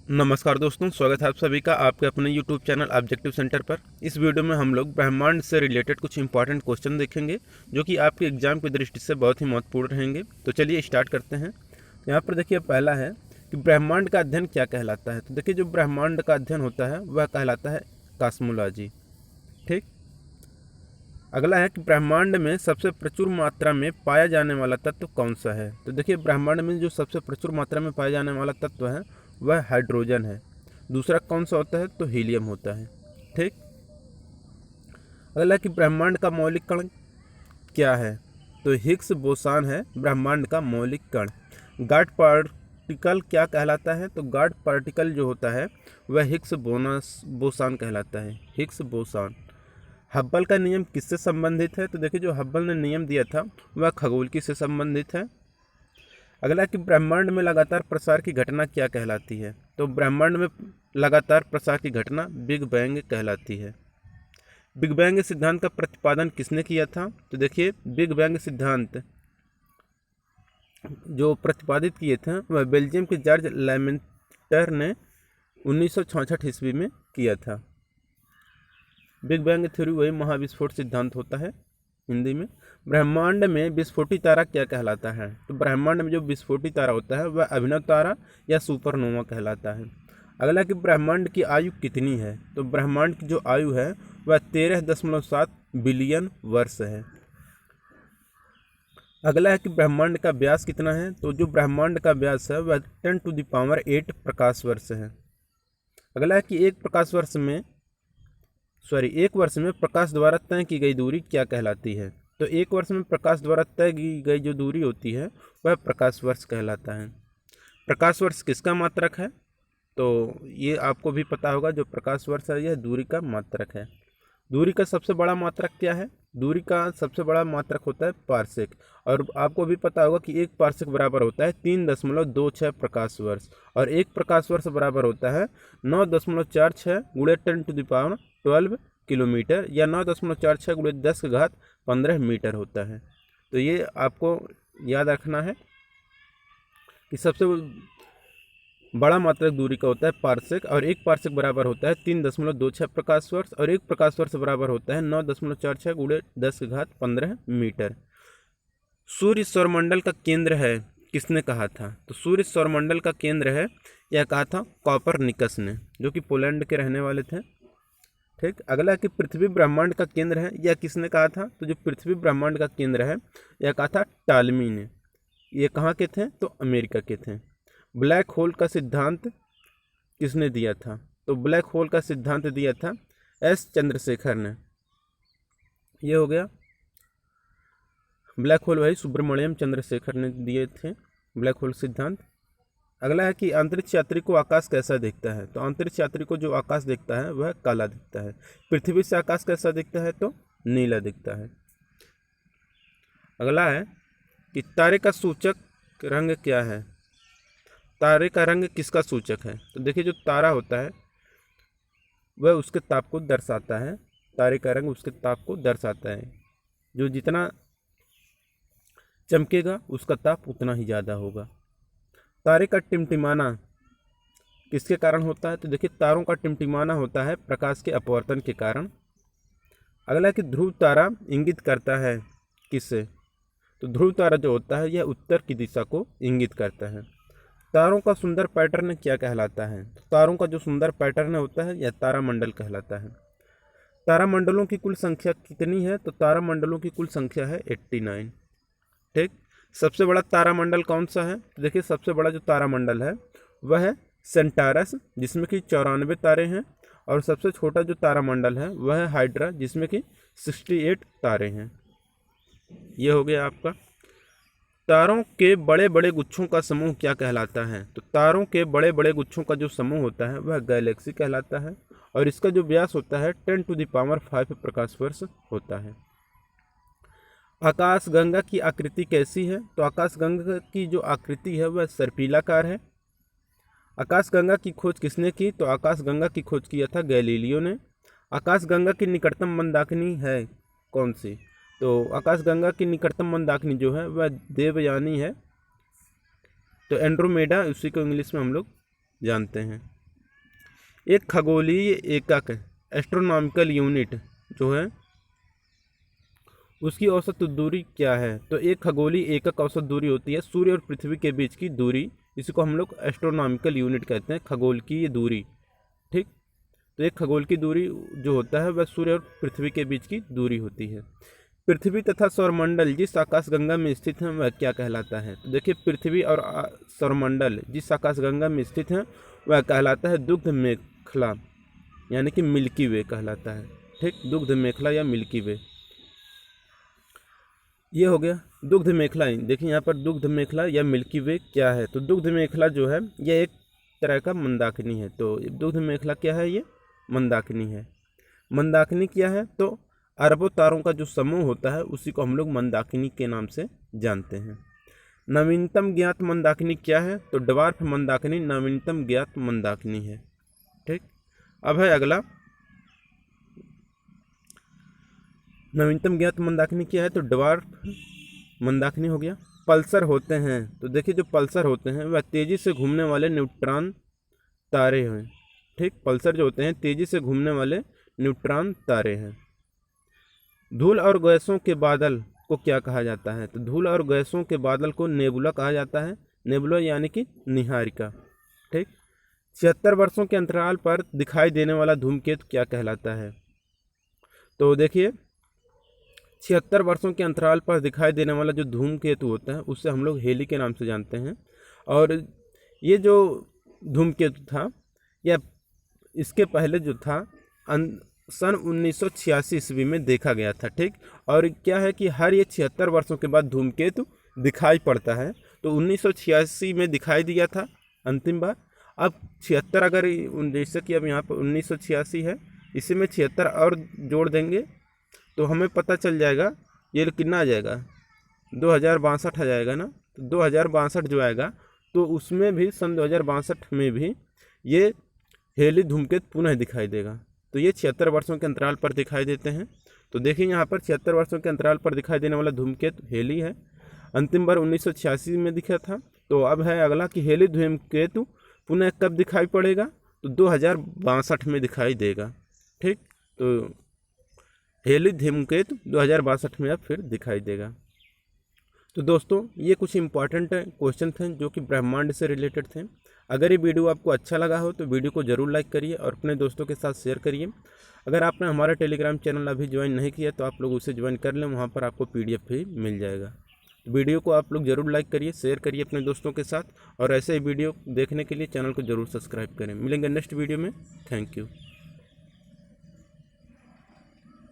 नमस्कार दोस्तों, स्वागत है आप सभी का आपके अपने YouTube चैनल ऑब्जेक्टिव सेंटर पर। इस वीडियो में हम लोग ब्रह्मांड से रिलेटेड कुछ इंपॉर्टेंट क्वेश्चन देखेंगे जो कि आपके एग्जाम की दृष्टि से बहुत ही महत्वपूर्ण रहेंगे। तो चलिए स्टार्ट करते हैं। यहाँ पर देखिए पहला है कि ब्रह्मांड का अध्ययन क्या कहलाता है। तो देखिए जो ब्रह्मांड का अध्ययन होता है वह कहलाता है कॉस्मोलॉजी। ठीक। अगला है कि ब्रह्मांड में सबसे प्रचुर मात्रा में पाया जाने वाला तत्व कौन सा है। तो देखिए ब्रह्मांड में जो सबसे प्रचुर मात्रा में पाया जाने वाला तत्व है वह हाइड्रोजन है। दूसरा कौन सा होता है तो हीलियम होता है। ठीक। अगला कि ब्रह्मांड का मौलिक कण क्या है। तो हिग्स बोसान है ब्रह्मांड का मौलिक कण। गॉड पार्टिकल क्या कहलाता है। तो गॉड पार्टिकल जो होता है वह हिग्स बोसान कहलाता है। Higgs boson. हब्बल का नियम किससे संबंधित है। तो देखिए जो हब्बल ने नियम दिया था वह खगोलकी से संबंधित है। अगला कि ब्रह्मांड में लगातार प्रसार की घटना क्या कहलाती है। तो ब्रह्मांड में लगातार प्रसार की घटना बिग बैंग कहलाती है। बिग बैंग सिद्धांत का प्रतिपादन किसने किया था। तो देखिए बिग बैंग सिद्धांत जो प्रतिपादित किए थे वह बेल्जियम के जॉर्ज लैमेंटर ने 1966 ईस्वी में किया था। बिग बैंग थ्योरी वही महाविस्फोट सिद्धांत होता है हिंदी में। ब्रह्मांड में विस्फोटी तारा क्या कहलाता है। तो ब्रह्मांड में जो विस्फोटी तारा होता है वह अभिनव तारा या सुपरनोवा कहलाता है। अगला कि ब्रह्मांड की आयु कितनी है। तो ब्रह्मांड की जो आयु है वह 13.7 बिलियन वर्ष है। अगला है कि ब्रह्मांड का व्यास कितना है। तो जो ब्रह्मांड का व्यास है वह 10⁸ प्रकाश वर्ष है। अगला है कि एक वर्ष में प्रकाश द्वारा तय की गई दूरी क्या कहलाती है। तो एक वर्ष में प्रकाश द्वारा तय की गई जो दूरी होती है वह प्रकाश वर्ष कहलाता है। प्रकाश वर्ष किसका मात्रक है। तो ये आपको भी पता होगा, जो प्रकाश वर्ष है यह दूरी का मात्रक है। दूरी का सबसे बड़ा मात्रक क्या है। दूरी का सबसे बड़ा मात्रक होता है पार्सेक। और आपको भी पता होगा कि एक पार्सेक बराबर होता है 3.26 प्रकाश वर्ष, और एक प्रकाश वर्ष बराबर होता है 9.46 गुणे 10⁻12 किलोमीटर, या 9.46 गुणे 10⁻15 मीटर होता है। तो ये आपको याद रखना है कि सबसे बड़ा मात्रक दूरी का होता है पार्सेक, और एक पार्सेक बराबर होता है 3.26 प्रकाश वर्ष, और एक प्रकाश वर्ष बराबर होता है 9.46 गुणे 10⁻15 मीटर। सूर्य सौरमंडल का केंद्र है किसने कहा था। तो सूर्य सौरमंडल का केंद्र है यह कहा था कॉपरनिकस ने, जो कि पोलैंड के रहने वाले थे। ठीक। अगला कि पृथ्वी ब्रह्मांड का केंद्र है यह किसने कहा था। तो जो पृथ्वी ब्रह्मांड का केंद्र है यह कहा था टालमी ने। ये कहाँ के थे तो अमेरिका के थे। ब्लैक होल का सिद्धांत किसने दिया था। तो ब्लैक होल का सिद्धांत दिया था एस चंद्रशेखर ने। ये हो गया ब्लैक होल, वही सुब्रमण्यम चंद्रशेखर ने दिए थे ब्लैक होल सिद्धांत। अगला है कि अंतरिक्ष यात्री को आकाश कैसा दिखता है। तो अंतरिक्ष यात्री को जो आकाश दिखता है वह काला दिखता है। पृथ्वी से आकाश कैसा दिखता है तो नीला दिखता है। अगला है कि तारे का सूचक रंग क्या है। तारे का रंग किसका सूचक है। तो देखिए जो तारा होता है वह उसके ताप को दर्शाता है। तारे का रंग उसके ताप को दर्शाता है। जो जितना चमकेगा उसका ताप उतना ही ज़्यादा होगा। तारे का टिमटिमाना किसके कारण होता है। तो देखिए तारों का टिमटिमाना होता है प्रकाश के अपवर्तन के कारण। अगला कि ध्रुव तारा इंगित करता है किससे। तो ध्रुव तारा जो होता है यह उत्तर की दिशा को इंगित करता है। तारों का सुंदर पैटर्न क्या कहलाता है। तो तारों का जो सुंदर पैटर्न होता है यह तारामंडल कहलाता है। तारामंडलों की कुल संख्या कितनी है। तो तारामंडलों की कुल संख्या है 89। ठीक। सबसे बड़ा तारामंडल कौन सा है। तो देखिए सबसे बड़ा जो तारामंडल है वह है सेंटारस, जिसमें कि 94 तारे हैं। और सबसे छोटा जो तारामंडल है वह है हाइड्रा, जिसमें कि 68 तारे हैं। ये हो गया आपका। तारों के बड़े बड़े गुच्छों का समूह क्या कहलाता है। तो तारों के बड़े बड़े गुच्छों का जो समूह होता है वह गैलेक्सी कहलाता है, और इसका जो व्यास होता है 10⁵ प्रकाश वर्ष होता है। आकाशगंगा की आकृति कैसी है। तो आकाशगंगा की जो आकृति है वह सर्पिलाकार है। आकाशगंगा की खोज किसने की। तो आकाशगंगा की खोज किया था गैलीलियो ने। आकाशगंगा की निकटतम मंदाकिनी है कौन सी। तो आकाशगंगा की निकटतम मंदाकिनी जो है वह देवयानी है। तो एंड्रोमेडा उसी को इंग्लिश में हम लोग जानते हैं। एक खगोलीय एकक एस्ट्रोनॉमिकल यूनिट जो है उसकी औसत दूरी क्या है? तो एक खगोलीय एकक औसत दूरी होती है सूर्य और पृथ्वी के बीच की दूरी, इसी को हम लोग एस्ट्रोनॉमिकल यूनिट कहते हैं, खगोल की ये दूरी। ठीक, तो एक खगोल की दूरी जो होता है वह सूर्य और पृथ्वी के बीच की दूरी होती है। पृथ्वी तथा सौरमंडल जिस आकाशगंगा में स्थित है वह क्या कहलाता है? तो देखिए, पृथ्वी और सौरमंडल जिस आकाशगंगा में स्थित है वह कहलाता है दुग्ध मेखला, यानी कि मिल्की वे कहलाता है। ठीक, दुग्ध मेखला या मिल्की वे, ये हो गया दुग्ध मेखला। देखिए यहाँ पर दुग्ध मेखला या मिल्की वे क्या है? तो दुग्ध मेखला जो है यह एक तरह का मंदाकिनी है। तो दुग्ध मेखला क्या है? ये मंदाकिनी है। मंदाकिनी क्या है? तो अरबों तारों का जो समूह होता है उसी को हम लोग मंदाकिनी के नाम से जानते हैं। नवीनतम ज्ञात मंदाकिनी क्या है? तो ड्वार्फ मंदाकिनी नवीनतम ज्ञात मंदाकिनी है। ठीक, अब है अगला, नवीनतम ज्ञात मंदाकिनी क्या है? तो ड्वार्फ मंदाकिनी हो गया। पल्सर होते हैं, तो देखिए जो पल्सर होते हैं वह तेजी से घूमने वाले न्यूट्रॉन तारे हैं। ठीक, पल्सर जो होते हैं तेजी से घूमने वाले न्यूट्रॉन तारे हैं। धूल और गैसों के बादल को क्या कहा जाता है? तो धूल और गैसों के बादल को नेबुला कहा जाता है। नेबुला यानी कि निहारिका। ठीक, 76 वर्षों के अंतराल पर दिखाई देने वाला धूमकेतु क्या कहलाता है? तो देखिए 76 वर्षों के अंतराल पर दिखाई देने वाला जो धूमकेतु होता है उससे हम लोग हेली के नाम से जानते हैं। और ये जो धूमकेतु था यह इसके पहले जो था सन 1986 ईस्वी में देखा गया था। ठीक, और क्या है कि हर ये 76 वर्षों के बाद धूमकेतु दिखाई पड़ता है। तो 1986 में दिखाई दिया था अंतिम बार। अब 76 अगर जैसे कि अब यहाँ पर 1986 है, इसी में 76 और जोड़ देंगे तो हमें पता चल जाएगा ये कितना आ जाएगा, 2062 आ जाएगा ना। तो 2062 जो आएगा तो उसमें भी सन 2062 में भी ये हेली धूमकेतु पुनः दिखाई देगा। तो ये 76 वर्षों के अंतराल पर दिखाई देते हैं। तो देखिए यहाँ पर 76 वर्षों के अंतराल पर दिखाई देने वाला धूमकेतु हेली है। अंतिम बार 1986 में दिखा था। तो अब है अगला कि हेली धूमकेतु पुनः कब दिखाई पड़ेगा? तो 2062 में दिखाई देगा। ठीक, तो हेली धूमकेतु 2062 में अब फिर दिखाई देगा। तो दोस्तों ये कुछ इंपॉर्टेंट क्वेश्चन थे जो कि ब्रह्मांड से रिलेटेड थे। अगर ये वीडियो आपको अच्छा लगा हो तो वीडियो को ज़रूर लाइक करिए और अपने दोस्तों के साथ शेयर करिए। अगर आपने हमारा टेलीग्राम चैनल अभी ज्वाइन नहीं किया तो आप लोग उसे ज्वाइन कर लें, वहाँ पर आपको PDF भी मिल जाएगा। वीडियो को आप लोग ज़रूर लाइक करिए, शेयर करिए अपने दोस्तों के साथ, और ऐसे ही वीडियो देखने के लिए चैनल को ज़रूर सब्सक्राइब करें। मिलेंगे नेक्स्ट वीडियो में। Thank you.